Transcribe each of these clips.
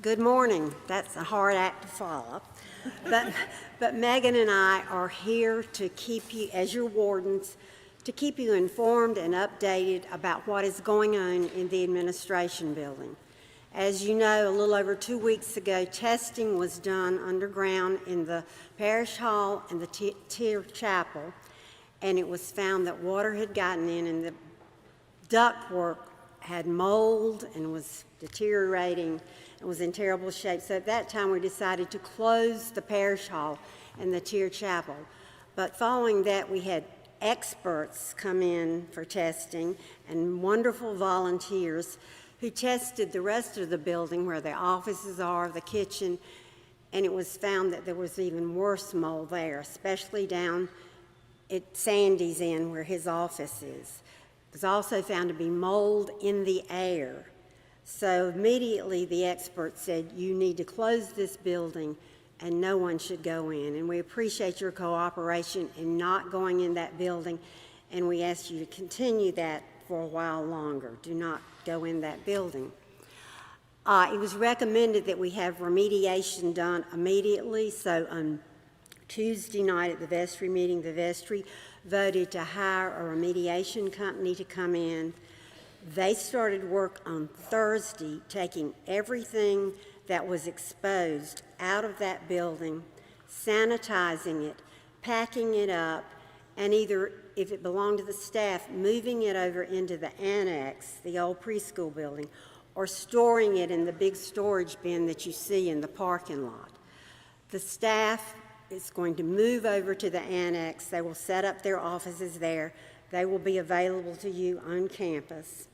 Good morning. That's a hard act to follow. But Megan and I are here to keep you, as your wardens, to keep you informed and updated about what is going on in the administration building. As you know, a little over 2 weeks ago, testing was done underground in the parish hall and the tier chapel, and it was found that water had gotten in and the ductwork had mold and was deteriorating and was in terrible shape. So at that time we decided to close the parish hall and the tier chapel. But following that, we had experts come in for testing and wonderful volunteers who tested the rest of the building where the offices are, the kitchen, and it was found that there was even worse mold there, especially down at Sandy's end where his office is. It was also found to be mold in the air. So immediately the experts said, you need to close this building and no one should go in. And we appreciate your cooperation in not going in that building, and we ask you to continue that for a while longer. Do not go in that building. It was recommended that we have remediation done immediately, so on Tuesday night at the vestry meeting, the vestry voted to hire a remediation company to come in. They started work on Thursday, taking everything that was exposed out of that building, sanitizing it, packing it up, and either, if it belonged to the staff, moving it over into the annex, the old preschool building, or storing it in the big storage bin that you see in the parking lot. The staff is going to move over to the annex. They will set up their offices there. They will be available to you on campus.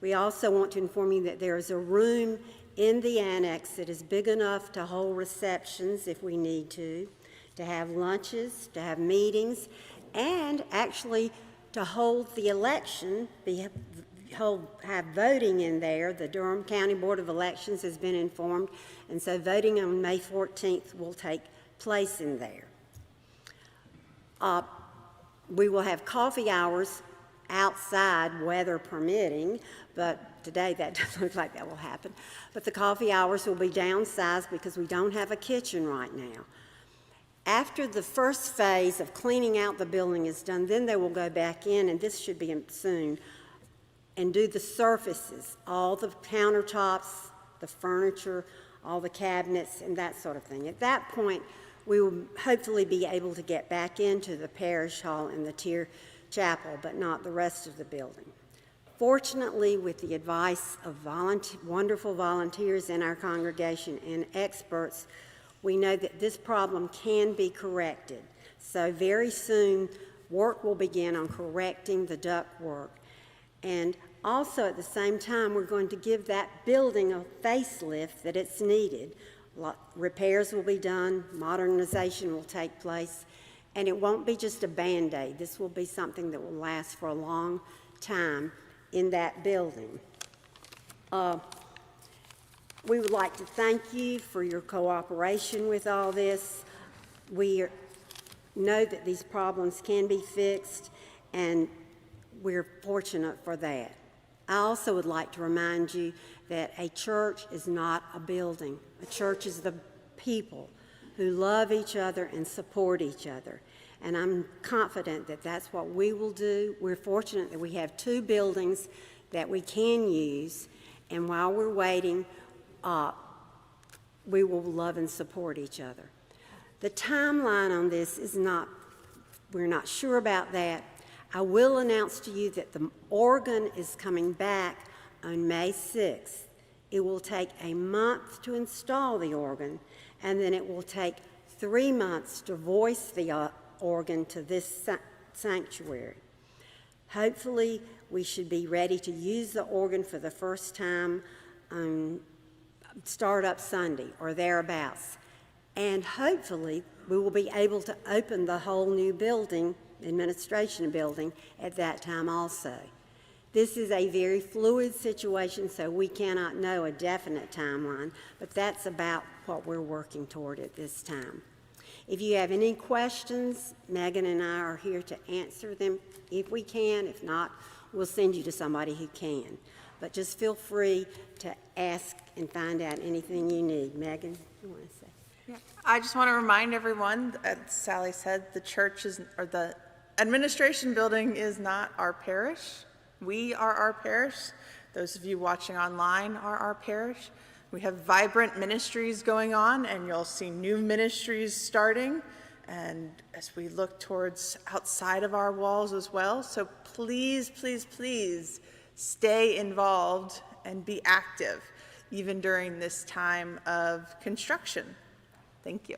We also want to inform you that there is a room in the annex that is big enough to hold receptions if we need to have lunches, to have meetings, and actually to hold the election, have voting in there. The Durham County Board of Elections has been informed, and so voting on May 14th will take place in there. We will have coffee hours outside, weather permitting, but today that doesn't look like that will happen. But the coffee hours will be downsized because we don't have a kitchen right now. After the first phase of cleaning out the building is done, then they will go back in, and this should be soon, and do the surfaces, all the countertops, the furniture, all the cabinets, and that sort of thing. At that point, we will hopefully be able to get back into the parish hall and the tier chapel, but not the rest of the building. Fortunately, with the advice of wonderful volunteers in our congregation and experts, we know that this problem can be corrected. So very soon, work will begin on correcting the ductwork. And also at the same time, we're going to give that building a facelift that it's needed. Repairs will be done, modernization will take place, and it won't be just a Band-Aid. This will be something that will last for a long time in that building. We would like to thank you for your cooperation with all this. We know that these problems can be fixed, and we're fortunate for that. I also would like to remind you that a church is not a building. A church is the people who love each other and support each other. And I'm confident that that's what we will do. We're fortunate that we have 2 buildings that we can use, and while we're waiting, we will love and support each other. The timeline on this is we're not sure about that. I will announce to you that the organ is coming back on May 6th. It will take a month to install the organ, and then it will take 3 months to voice the organ to this sanctuary. Hopefully, we should be ready to use the organ for the first time on Startup Sunday or thereabouts. And hopefully, we will be able to open the whole new building, administration building, at that time also. This is a very fluid situation, so we cannot know a definite timeline, but that's about what we're working toward at this time. If you have any questions, Megan and I are here to answer them if we can. If not, we'll send you to somebody who can. but just feel free to ask and find out anything you need. Megan, you want to say? Yeah. I just want to remind everyone, as Sally said, the church is, or the administration building is not our parish. We are our parish. Those of you watching online are our parish. We have vibrant ministries going on, and you'll see new ministries starting, and as we look towards outside of our walls as well. So please, please, please stay involved and be active, even during this time of construction. Thank you.